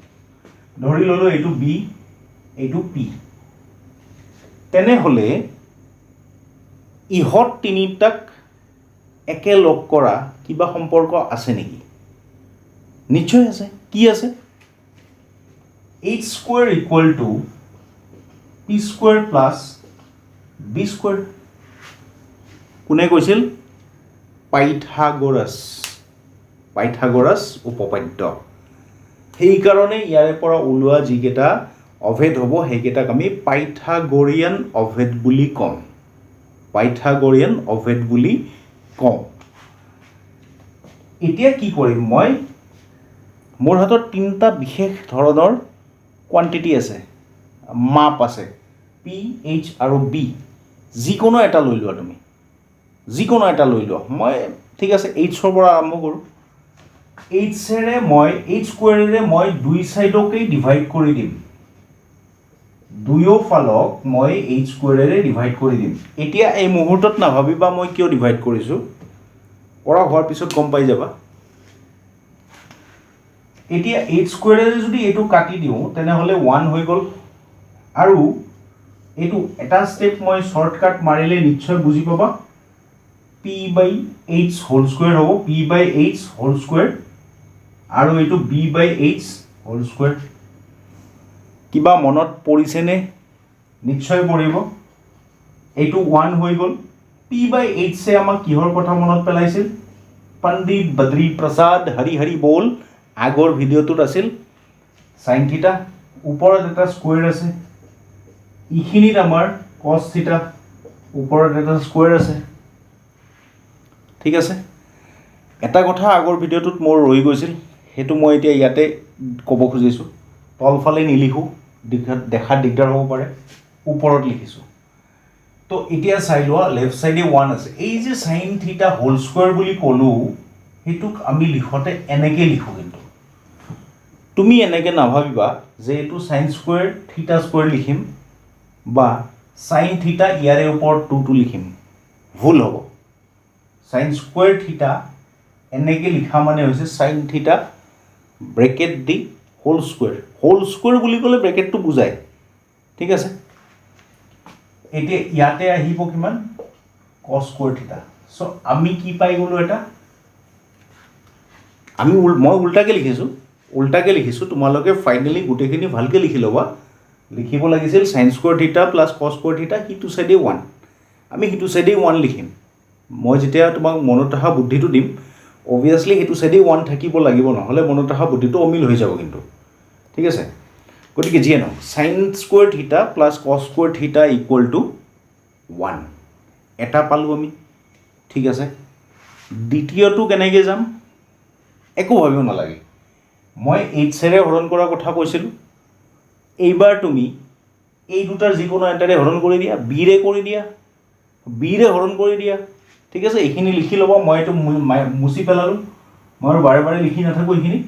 ধৰি ললোঁ এইটো B এইটো P তেনেহ'লে ইহঁত তিনিটাক একেলগ কৰা কিবা সম্পৰ্ক আছে নেকি নিশ্চয় আছে কি আছে h² = p² + b² কোনে কৈছিল পাইথাগোৰাছ উপপাদ্য সেইকাৰণে ইয়াৰে পৰা ওলোৱা যিকেইটা অভেদ হ'ব সেইকেইটাক আমি পাইথাগোৰিয়ান অভেদ বুলি কওঁ এতিয়া কি কৰিম মই মোৰ হাতত তিনিটা বিশেষ ধৰণৰ কোৱান্টিটি আছে মাপ আছে P H আৰু B যিকোনো এটা লৈ লোৱা তুমি মই ঠিক আছে H-ৰ পৰা আৰম্ভ কৰোঁ H² মই দুই সাইডকেই ডিভাইড কৰি দিম দুয়োফালক মই এইচ স্কুৱেৰেৰে ডিভাইড কৰি দিম। এতিয়া এই মুহূৰ্তত নাভাবিবা মই কিয় ডিভাইড কৰিছোঁ, কৰা হোৱাৰ পিছত গম পাই যাবা। এতিয়া এইচ স্কুৱেৰেৰে যদি এইটো কাটি দিওঁ তেনেহ'লে 1 হৈ গ'ল, আৰু এইটো এটা ষ্টেপ মই শ্বৰ্টকাট মাৰিলে নিশ্চয় বুজি পাবা। p/h হোল স্কুৱেৰ হ'ব, p/h হোল স্কুৱেৰ, আৰু এইটো b/h হোল স্কুৱেৰ। কিবা মনত পৰিছেনে? নিশ্চয় পৰিব। এইটো 1 হৈ গ'ল। p/h আমাক কিহৰ কথা মনত পেলাইছিল? পণ্ডিত বদ্ৰী প্ৰসাদ হৰি হৰি বল আগৰ ভিডিঅ'টোত আছিল সাইন থিটা, ওপৰত এটা স্কুৱেৰ আছে, এইখিনিত আমাৰ কছ থিটা, ওপৰত এটা স্কুৱেৰ আছে। ঠিক আছে, এটা কথা আগৰ ভিডিঅ'টোত মোৰ ৰৈ গৈছিল, সেইটো মই এতিয়া ইয়াতে ক'ব খুজিছোঁ। তলফালে নিলিখোঁ, দেখাত দিগদাৰ হ'ব পাৰে, ওপৰত লিখিছোঁ। তো এতিয়া চাই লোৱা, লেফ্ট চাইডে 1 আছে। এই যে সাইন থিটা হোল স্কুৱেৰ বুলি ক'লোঁ, সেইটোক আমি লিখোঁতে এনেকৈ লিখোঁ। কিন্তু তুমি এনেকৈ নাভাবিবা যে এইটো সাইন স্কুৱেৰ থিটা স্কুৱেৰ লিখিম বা সাইন থিটা ইয়াৰে ওপৰত 2টো লিখিম, ভুল হ'ব। সাইন স্কুৱেৰ থিটা এনেকৈ লিখা মানে হৈছে sine theta bracket the whole square. Whole square বুলি ক'লে ব্ৰেকেটটো বুজায়। ঠিক আছে, এতিয়া ইয়াতে আহিব কিমান? কছ স্কুৱেৰ থিটা। চ' আমি কি পাই গ'লোঁ? এটা মই উল্টাকৈ লিখিছোঁ, তোমালোকে ফাইনেলি গোটেইখিনি ভালকৈ লিখি ল'বা। লিখিব লাগিছিল সাইন স্কুৱেৰ থিটা প্লাছ কছ স্কুৱেৰ থিটা, সিটো চাইডে 1, আমি সিটো চাইডেই 1 লিখিম। মই যেতিয়া তোমাক মনত অহা বুদ্ধিটো দিম, অবভিয়াছলি সেইটো চাইডেই 1 থাকিব লাগিব, নহ'লে মনত অহা বুদ্ধিটো অমিল হৈ যাব কিন্তু। ঠিক আছে, গতিকে যিয়ে নহওক, সাইন স্কুৱেৰ থিটা প্লাছ কছ স্কুৱেৰ থিটা ইকুৱেল টু 1 এটা পালোঁ আমি। ঠিক আছে, দ্বিতীয়টো কেনেকৈ যাম? একো ভাবিব নালাগে, মই এইচেৰে হৰণ কৰাৰ কথা কৈছিলোঁ। এইবাৰ তুমি এই দুটাৰ যিকোনো এটাৰে হৰণ কৰি দিয়া, বিৰে কৰি দিয়া, বিৰে হৰণ কৰি দিয়া। ঠিক আছে, এইখিনি লিখি ল'বা। মই এইটো মুচি পেলালোঁ, মই আৰু বাৰে বাৰে লিখি নাথাকোঁ এইখিনি।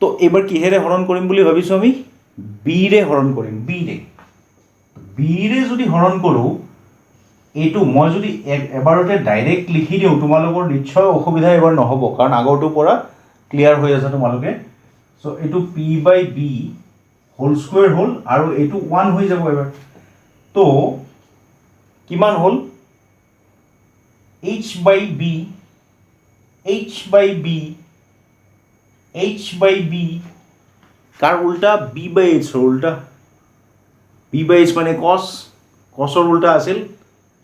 তো এইবাৰ কিহেৰে হৰণ কৰিম বুলি ভাবিছোঁ? আমি বিৰে হৰণ কৰিম। বিৰে যদি হৰণ কৰোঁ, এইটো মই যদি এবাৰতে ডাইৰেক্ট লিখি দিওঁ, তোমালোকৰ নিশ্চয় অসুবিধা এবাৰ নহ'ব, কাৰণ আগৰটোৰ পৰা ক্লিয়াৰ হৈ আছে তোমালোকে। চ' এইটো p/b হোল স্কুৱেৰ হ'ল, আৰু এইটো 1 হৈ যাব এবাৰ। তো কিমান হ'ল? h/b কাৰ উল্টা? b/h উল্টা। b/h মানে কছৰ উল্টা আছিল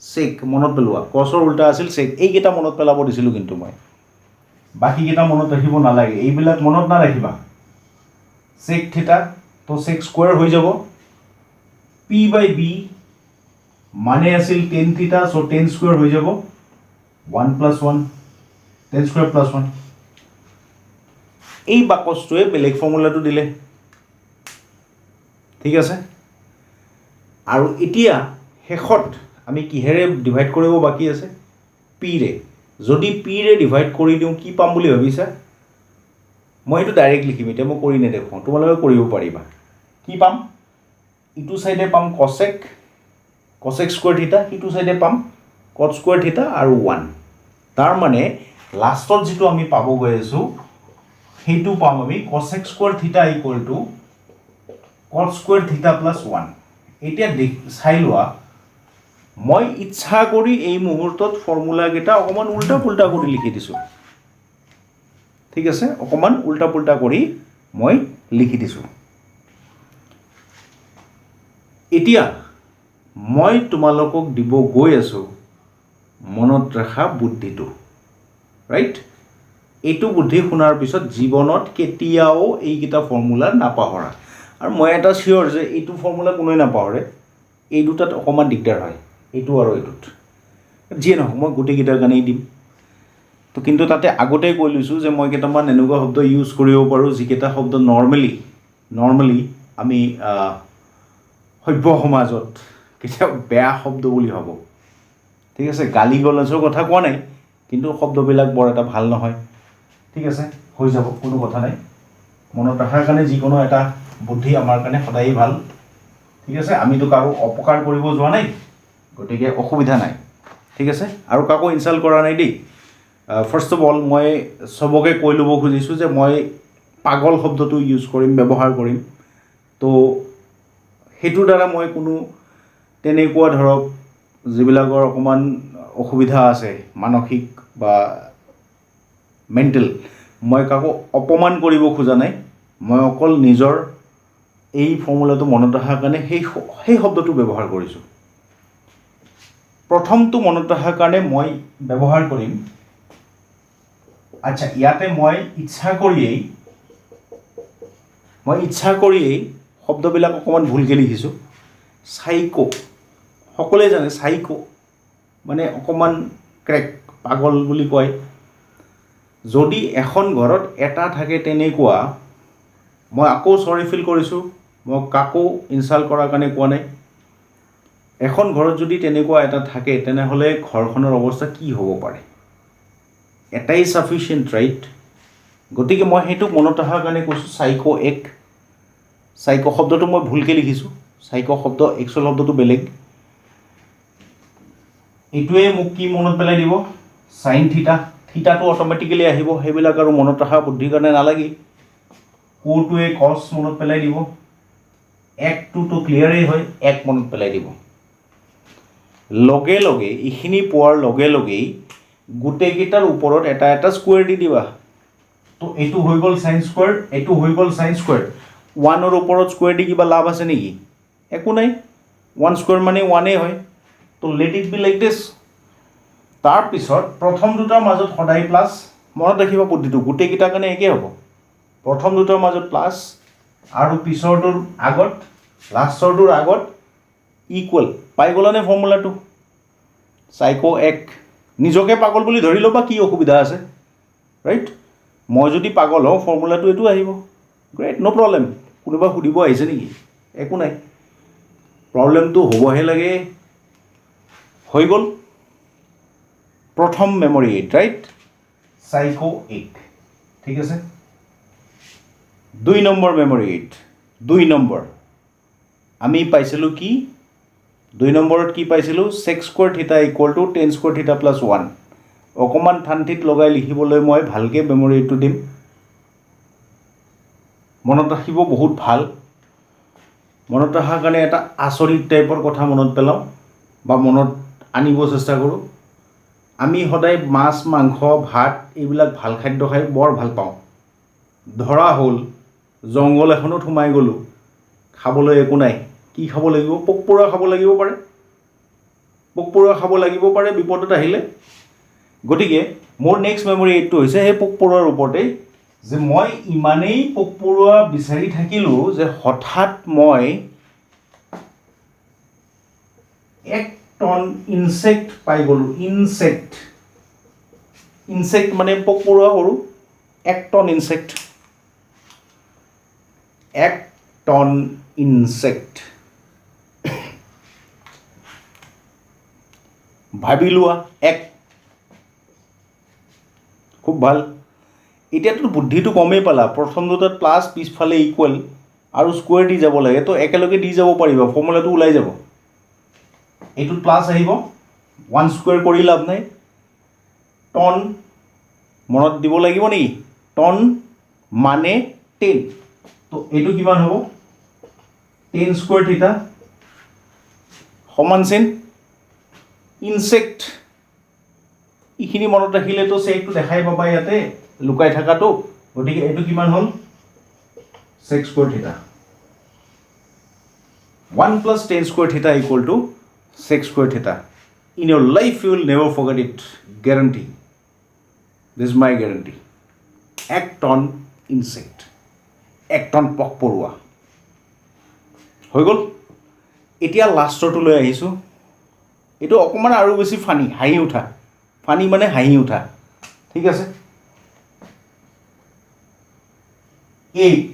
চেক, মনত পেলোৱা। কছৰ উল্টা আছিল চেক। এইকেইটা মনত পেলাব দিছিলোঁ কিন্তু মই, বাকীকেইটা মনত ৰাখিব নালাগে, এইবিলাক মনত নাৰাখিবা। চেক থিটা, তো চেক স্কুৱেৰ হৈ যাব। p/b মানে আছিল টেন থিটা, চ' টেন স্কুৱেৰ হৈ যাব। 1 + 1, টেন স্কুৱেৰ প্লাছ 1। এই বাকচটোৱে বেলেগ ফৰ্মুলাটো দিলে। ঠিক আছে, আৰু এতিয়া শেষত আমি কিহেৰে ডিভাইড কৰিব বাকী আছে? পিৰে। যদি পিৰে ডিভাইড কৰি দিওঁ কি পাম বুলি ভাবিছা? মই এইটো ডাইৰেক্ট লিখিম, এতিয়া মই কৰি নেদেখুৱাওঁ, তোমালোকে কৰিব পাৰিবা। কি পাম? ইটো চাইডে পাম কছেক স্কুৱেৰ থিটা, সিটো চাইডে পাম কট স্কুৱেৰ থিটা আৰু 1। তাৰ মানে লাষ্টত যিটো আমি পাব গৈ আছোঁ, সেইটো পাম আমি কছেক স্কুৱেৰ থিটা ইকুৱেল টু কট স্কুৱেৰ থিটা প্লাছ 1। এতিয়া চাই লোৱা, মই ইচ্ছা কৰি এই মুহূৰ্তত ফৰ্মুলাকেইটা অকণমান উল্টা পুল্টা কৰি লিখি দিছোঁ। ঠিক আছে, অকণমান উল্টা পুল্টা কৰি মই লিখি দিছোঁ। এতিয়া মই তোমালোকক দিব গৈ আছোঁ মনত ৰখা বুদ্ধিটো, ৰাইট? এইটো বুদ্ধি শুনাৰ পিছত জীৱনত কেতিয়াও এইকেইটা ফৰ্মুলা নাপাহৰা। আৰু মই এটা চিয়'ৰ যে এইটো ফৰ্মুলা কোনোৱে নাপাহৰে। এই দুটাত অকণমান দিগদাৰ হয়, এইটো আৰু এইটোত। যিয়ে নহওক, মই গোটেইকেইটাৰ কাৰণেই দিম। তো কিন্তু তাতে আগতেই কৈ লৈছোঁ যে মই কেইটামান এনেকুৱা শব্দ ইউজ কৰিব পাৰোঁ, যিকেইটা শব্দ নৰ্মেলি আমি সভ্য সমাজত কেতিয়াও বেয়া শব্দ বুলি ভাবোঁ। ঠিক আছে, গালি গলজৰ কথা কোৱা নাই, কিন্তু শব্দবিলাক বৰ এটা ভাল নহয়। ঠিক আছে, হৈ যাব, কোনো কথা নাই। মনত ৰখাৰ কাৰণে যিকোনো এটা বুদ্ধি আমাৰ কাৰণে সদায়েই ভাল। ঠিক আছে, আমিতো কাৰো অপকাৰ কৰিব যোৱা নাই, গতিকে অসুবিধা নাই। ঠিক আছে, আৰু কাকো ইনচাল্ট কৰা নাই দেই। ফাৰ্ষ্ট অফ অল মই চবকে কৈ ল'ব খুজিছোঁ যে মই পাগল শব্দটো ইউজ কৰিম, ব্যৱহাৰ কৰিম। তো সেইটোৰ দ্বাৰা মই কোনো তেনেকুৱা ধৰক যিবিলাকৰ অকণমান অসুবিধা আছে মানসিক বা মেণ্টেল, মই কাকো অপমান কৰিব খোজা নাই। মই অকল নিজৰ এই ফৰ্মুলাটো মনত ৰখাৰ কাৰণে সেই শব্দটো ব্যৱহাৰ কৰিছোঁ। প্ৰথমটো মনত ৰখাৰ কাৰণে মই ব্যৱহাৰ কৰিম, আচ্ছা ইয়াতে মই ইচ্ছা কৰিয়েই শব্দবিলাক অকণমান ভুলকৈ লিখিছোঁ। চাইকো, সকলোৱে জানে চাইকো মানে অকণমান ক্ৰেক, পাগল বুলি কয়। যদি এখন ঘৰত এটা থাকে তেনেকুৱা, মই আকৌ চৰি ফিল কৰিছোঁ, মই কাকো ইনচাল্ট কৰাৰ কাৰণে কোৱা নাই। এখন ঘৰত যদি তেনেকুৱা এটা থাকে তেনেহ'লে ঘৰখনৰ অৱস্থা কি হ'ব পাৰে? এটাই চাফিচিয়েণ্ট, ৰাইট? গতিকে মই সেইটো মনত ৰখাৰ কাৰণে কৈছোঁ চাইকো এক। চাইকো শব্দটো মই ভুলকৈ লিখিছোঁ, চাইকো শব্দ একচুৱেল শব্দটো বেলেগ। এইটোৱে মোক কি মনত পেলাই দিব? চাইন থিটা, থিটাটো অট'মেটিকেলি আহিব, সেইবিলাক আৰু মনত ৰখা বুদ্ধিৰ কাৰণে নালাগে। কোটোৱে কছ মনত পেলাই দিব, একটোতো ক্লিয়াৰেই হয়, এক মনত পেলাই দিব। লগে লগে এইখিনি পোৱাৰ লগে লগেই গোটেইকেইটাৰ ওপৰত এটা এটা স্কুৱেৰ দি দিবা। তো এইটো হৈ গ'ল চাইন স্কুৱেৰ, এইটো হৈ গ'ল চাইন স্কুৱেৰ। ওৱানৰ ওপৰত স্কুৱেৰ দি কিবা লাভ আছে নেকি? একো নাই, ওৱান স্কুৱেৰ মানে ওৱানেই হয়। তো লেট ইট বি লাইক দিছ। তাৰপিছত প্ৰথম দুটাৰ মাজত সদায় প্লাছ, মনত ৰাখিবা বুদ্ধিটো, গোটেইকেইটাৰ কাৰণে একেই হ'ব। প্ৰথম দুটাৰ মাজত প্লাছ আৰু পিছৰটোৰ আগত, লাষ্টৰটোৰ আগত ইকুৱেল। পাই গ'লানে ফৰ্মুলাটো? চাইকো এক। নিজকে পাগল বুলি ধৰি ল'বা, কি অসুবিধা আছে, ৰাইট? মই যদি পাগল হওঁ ফৰ্মুলাটো এইটো আহিব, গ্ৰেট, ন' প্ৰব্লেম। কোনোবা সুধিব আহিছে নেকি? একো নাই, প্ৰব্লেমটো হ'বহে লাগে। হৈ গ'ল প্ৰথম মেমৰি এইড, ৰাইট? চাইকো এক। ঠিক আছে, 2 নম্বৰ মেমৰি এইড। 2 নম্বৰ আমি পাইছিলোঁ কি? 2 নম্বৰত কি পাইছিলোঁ? sec স্কুৱেৰ থিটা ইকুৱেল টু tan স্কুৱেৰ থিটা প্লাছ 1। অকণমান ঠাণ্ঠিত লগাই লিখিবলৈ মই ভালকৈ মেমৰি এইডটো দিম, মনত ৰাখিব বহুত ভাল। মনত ৰখাৰ কাৰণে এটা আচৰিত টাইপৰ কথা মনত পেলাওঁ বা মনত আনিব চেষ্টা কৰোঁ। আমি সদায় মাছ, মাংস, ভাত এইবিলাক ভাল খাদ্য খাই বৰ ভাল পাওঁ। ধৰা হ'ল জংঘল এখনত সোমাই গ'লোঁ, খাবলৈ একো নাই, কি খাব লাগিব? পোক পৰুৱা খাব লাগিব পাৰে, পোক পৰুৱা খাব লাগিব পাৰে বিপদত আহিলে। গতিকে মোৰ নেক্সট মেমৰি এইডটো হৈছে সেই পোক পৰুৱাৰ ওপৰতেই, যে মই ইমানেই পোক পৰুৱা বিচাৰি থাকিলোঁ যে হঠাৎ মই 1 টন ইনচেক্ট পাই গ'লোঁ। ইনচেক্ট মানে পোক পৰুৱা সৰু, 1 টন ইনচেক্ট। 1 ton insect. ভাবি লোৱা, 1, খুব ভাল। এতিয়াতো বুদ্ধিটো কমেই পালা, প্ৰথম দুটাত প্লাছ, পিছফালে ইকুৱেল আৰু স্কুৱেৰ দি যাব লাগে। তো একেলগে দি যাব পাৰিবা, ফৰ্মুলাটো ওলাই যাব। এইটোত প্লাছ আহিব, 1 স্কুৱেৰ কৰি লাভ নাই। টন মনত দিব লাগিব নেকি? টন মানে 10। তো এইটো কিমান হ'ব? tan স্কুৱেৰ থিটা সমান চিন ইনচেক্ট। এইখিনি মনত ৰাখিলেতো চেকটো দেখাই পাবা ইয়াতে লুকাই থকাটো। গতিকে এইটো কিমান হ'ল? sec স্কুৱেৰ থিটা। 1 plus tan স্কুৱেৰ থিটা ইকুৱেল টু sec স্কুৱেৰ থিটা। In your life you will never forget it, guarantee. This is my guarantee. 1 ton insect, 1 ton পোক পৰুৱা। হৈ গ'ল। এতিয়া লাষ্টৰটো লৈ আহিছোঁ। এইটো অকণমান আৰু বেছি ফানি, হাঁহি উঠা। ফানি মানে হাঁহি উঠা, ঠিক আছে? 1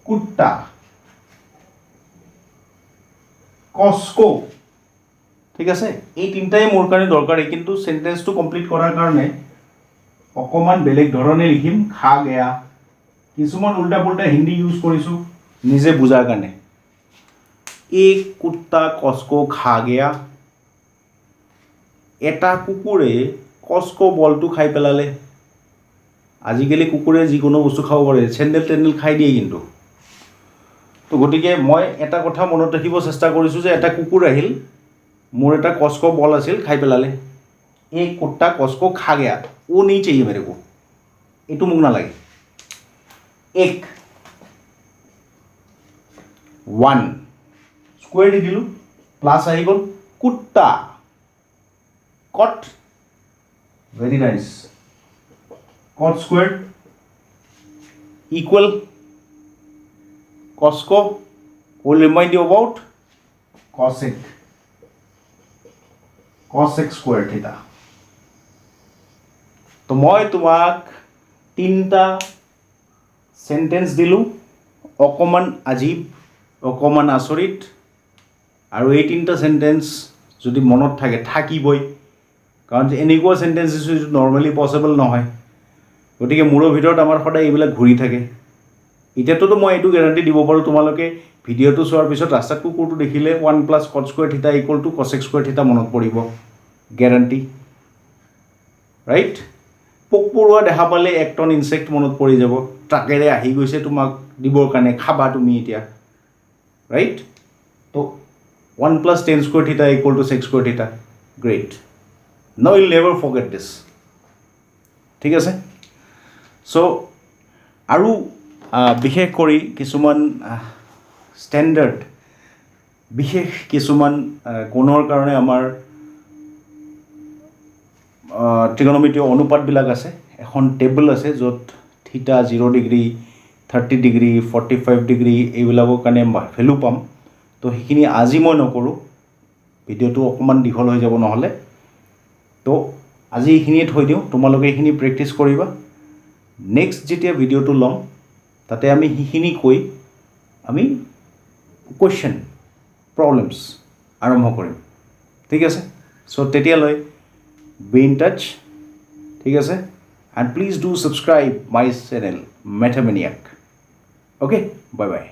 কুত্তা, কস্কো, ঠিক আছে? এই তিনিটাই মোৰ কাৰণে দৰকাৰী, কিন্তু চেণ্টেন্সটো কমপ্লিট কৰাৰ কাৰণে অকণমান বেলেগ ধৰণে লিখিম। খা গয়া, কিছুমান উল্টা পুল্টা হিন্দী ইউজ কৰিছোঁ, নিজে বুজাৰ কাৰণে एक कुत्ता कस्को खा गया এটা কুকুৰে কস্কো বলটো খাই পেলালে আজিকালি কুকুৰে যিকোনো বস্তু খাব পাৰে চেণ্ডেল টেণ্ডেল খাই দিয়ে কিন্তু তো গতিকে মই এটা কথা মনত ৰাখিব চেষ্টা কৰিছোঁ যে এটা কুকুৰ আহিল মোৰ এটা কস্কো বল আছিল খাই পেলালে एक कुत्ता कस्को खा गया वो नहीं चाहिए मेरे को এইটো মোক নালাগে एक 1 स्क्वायर দি দিলোঁ প্লাছ আহি গ'ল কুত্তা cut very nice cot squared equal cosco will remind you about cosec squared theta तो मैं तुम्हाक तीनटा सेंटेंस दिलू अकमान आजीब अकमान आचरित और ये तीनटा सेंटेंस जो मनत थाके थाकिबई कारण एनेकुवा सेंटेंस दिसो जो नर्मेली पसिबल নহয় গতিকে মোৰ ভিতৰত আমাৰ সদায় এইবিলাক ঘূৰি থাকে এতিয়াতো মই এইটো গ্যাৰান্টি দিব পাৰোঁ তোমালোকে ভিডিঅ'টো চোৱাৰ পিছত ৰাস্তাত কুকুৰটো দেখিলে 1 + cot square theta = cosec square theta মনত পৰিব গ্যাৰান্টি ৰাইট পোকপৰুৱা দেখা পালে এক টন ইনসেক্ট মনত পৰি যাব ট্ৰাকেৰে আহি গৈছে তোমাক দিবৰ কাৰণে খাবা তুমি এতিয়া ৰাইট তো 1 + tan square theta = sec square theta great now you'll never forget this ঠিক আছে সো আৰু বিশেষ কৰি কিছুমান স্ট্যান্ডাৰ্ড বিশেষ কিছুমান কোণৰ কাৰণে আমাৰ ট্ৰিগনোমেট্ৰি অনুপাতবিলাক আছে এখন টেবল আছে য'ত থিটা 0 ডিগ্ৰী 30 ডিগ্ৰী 45 ডিগ্ৰী এইবিলাকৰ কাৰণে ভ্যালু পাম তো সেইখিনি আজি মই নকৰোঁ ভিডিঅ'টো অকমান দীঘল হৈ যাব নহলে তো আজি এইখিনিয়ে থৈ দিওঁ তোমালোকে এইখিনি প্ৰেক্টিছ কৰিবা নেক্সট যেতিয়া ভিডিঅ'টো লম তাতে আমি সেইখিনি কৈ আমি কোৱেশ্চন প্ৰবলেমছ আৰম্ভ কৰিম ঠিক আছে সো তেতিয়ালৈ be in touch ঠিক আছে and please do subscribe my channel Mathemaniac okay bye bye